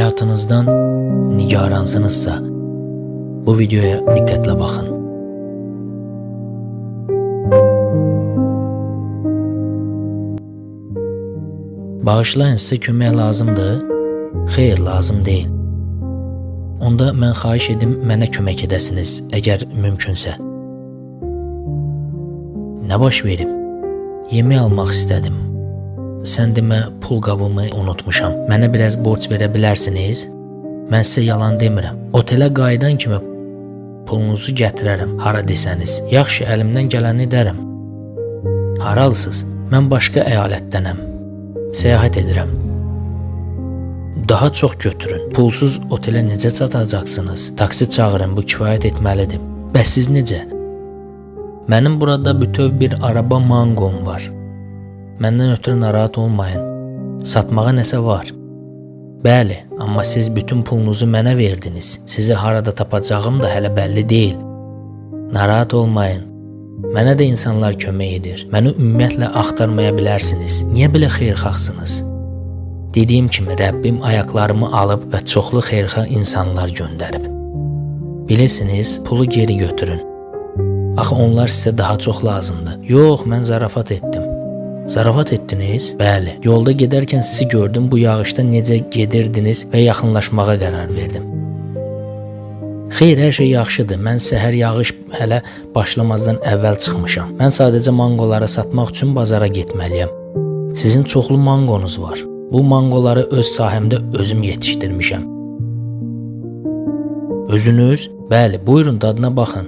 həyatınızdan nigaransınızsa, bu videoya diqqətlə baxın. Bağışlayın, sizə kömək lazımdır? Xeyr, lazım deyil. Onda mən xahiş edim mənə kömək edəsiniz, əgər mümkünsə. Nə baş verib? Yemək almaq istədim. Sən demə, pul qabımı unutmuşam. Mənə biraz borc verə bilərsiniz? Mən sizə yalan demirəm. Otelə qayıdan kimi pulunuzu gətirərəm, hara desəniz. Yaxşı, əlimdən gələni edərəm. Haralısınız? Mən başqa əyalətdənəm. Səyahət edirəm. Daha çox götürün. Pulsuz otelə necə çatacaqsınız? Taksi çağırın, bu kifayət etməlidir. Bəs siz necə? Mənim burada bütöv bir araba manqom var. Məndən ötürü narahat olmayın. Satmağa nəsə var. Bəli, amma siz bütün pulunuzu mənə verdiniz. Sizi harada tapacağım da hələ bəlli deyil. Narahat olmayın. Mənə də insanlar kömək edir. Məni ümumiyyətlə axtarmaya bilərsiniz. Niyə belə xeyirxahsınız? Dediyim kimi, Rəbbim ayaqlarımı alıb və çoxlu xeyirxah insanlar göndərib. Bilirsiniz, pulu geri götürün. Axı onlar sizə daha çox lazımdır. Yox, mən zarafat etdim. Zarafat etdiniz? Bəli. Yolda gedərkən sizi gördüm, bu yağışda necə gedirdiniz və yaxınlaşmağa qərar verdim. Xeyr, hər şey yaxşıdır. Mən səhər yağış hələ başlamazdan əvvəl çıxmışam. Mən sadəcə manqoları satmaq üçün bazara getməliyəm. Sizin çoxlu manqonuz var. Bu manqoları öz sahəmdə özüm yetişdirmişəm. Özünüz? Bəli, buyurun dadına baxın.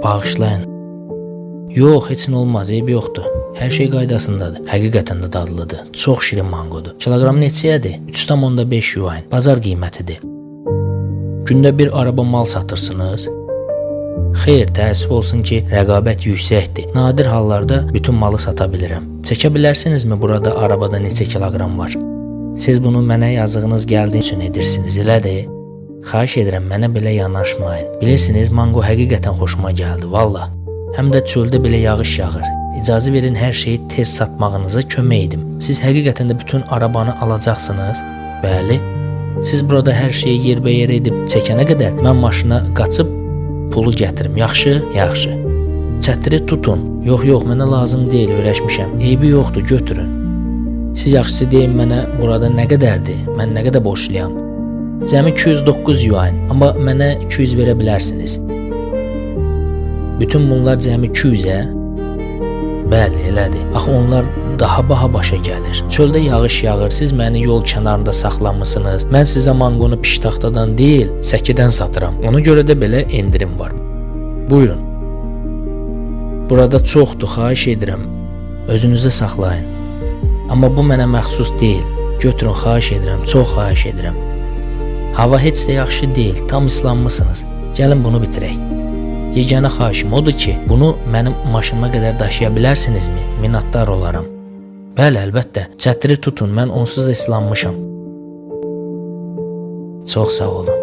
Bağışlayın. Yox, heç nə olmaz, eybi yoxdur. Hər şey qaydasındadır. Həqiqətən də dadlıdır. Çox şirin manqodur. Kiloqram neçəyədir? 3,5 yuan. Bazar qiymətidir. Gündə bir araba mal satırsınız? Xeyr, təəssüf olsun ki, rəqabət yüksəkdir. Nadir hallarda bütün malı sata bilirəm. Çəkə bilərsinizmi burada arabada neçə kiloqram var? Siz bunu mənə yazığınız gəldiyi üçün edirsiniz, elədir? Xahiş edirəm, mənə belə yanaşmayın. Bilirsiniz, manqo həqiqətən xoşuma gəldi, valla. Həm də çöldə belə yağış yağır. İcazə verin, hər şeyi tez satmağınıza kömək edim. Siz həqiqətən də bütün arabanı alacaqsınız? Bəli. Siz burada hər şeyi yerbəyer edib çəkənə qədər mən maşına qaçıb pulu gətirim. Yaxşı? Yaxşı. Çətiri tutun. Yox, mənə lazım deyil, öyrəşmişəm. Eybi yoxdur, götürün. Siz yaxşısı deyin mənə burada nə qədərdir? Mən nə qədər borçluyam? Cəmi 209 yuan, amma mənə 200 verə bilərsiniz. Bütün bunlar cəmi 200-ə? Bəli, elədir. Axı onlar daha baha başa gəlir. Çöldə yağış yağır, siz məni yol kənarında saxlamısınız. Mən sizə manqonu piştaxtadan deyil, səkidən satıram. Ona görə də belə endirim var. Buyurun. Burada çoxdur, xahiş edirəm. Özünüzdə saxlayın. Amma bu mənə məxsus deyil. Götürün, xahiş edirəm, çox xahiş edirəm. Hava heç də yaxşı deyil, tam islanmısınız. Gəlin bunu bitirək. Yeganə xahişim odur ki, bunu mənim maşınıma qədər daşıya bilərsinizmi? Minnətdar olaram. Bəli, əlbəttə. Çətiri tutun, mən onsuz da islanmışam. Çox sağ olun.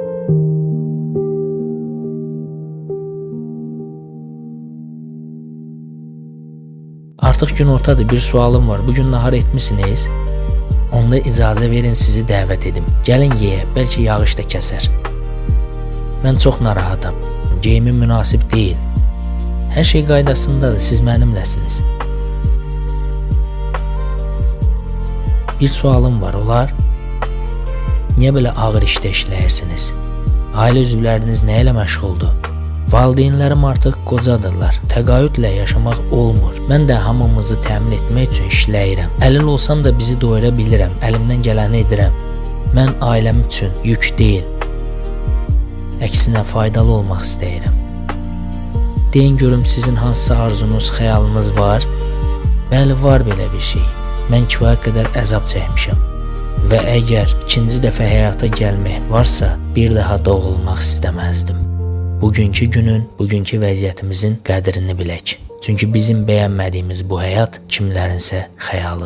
Artıq gün ortadır, bir sualım var. Bugün nahar etmisiniz? Onda icazə verin, sizi dəvət edim. Gəlin yeyə, bəlkə yağış da kəsər. Mən çox narahatam. Geyimim münasib deyil. Hər şey qaydasındadır, siz mənimləsiniz. Bir sualım var, olar? Niyə belə ağır işdə işləyirsiniz? Ailə üzvləriniz nə ilə məşğuldur? Valideynlərim artıq qocadırlar. Təqaüdlə yaşamaq olmur. Mən də hamımızı təmin etmək üçün işləyirəm. Əlil olsam da bizi doyura bilirəm. Əlimdən gələni edirəm. Mən ailəm üçün yük deyil. Əksinə faydalı olmaq istəyirəm. Deyin görüm, sizin hansısa arzunuz, xəyalınız var? Bəli, var belə bir şey. Mən kifayət qədər əzab çəkmişəm. Və əgər ikinci dəfə həyata gəlmək varsa, bir daha doğulmaq istəməzdim. Bugünkü günün, bugünkü vəziyyətimizin qədrini bilək. Çünki bizim bəyənmədiyimiz bu həyat kimlərinsə xəyalıdır.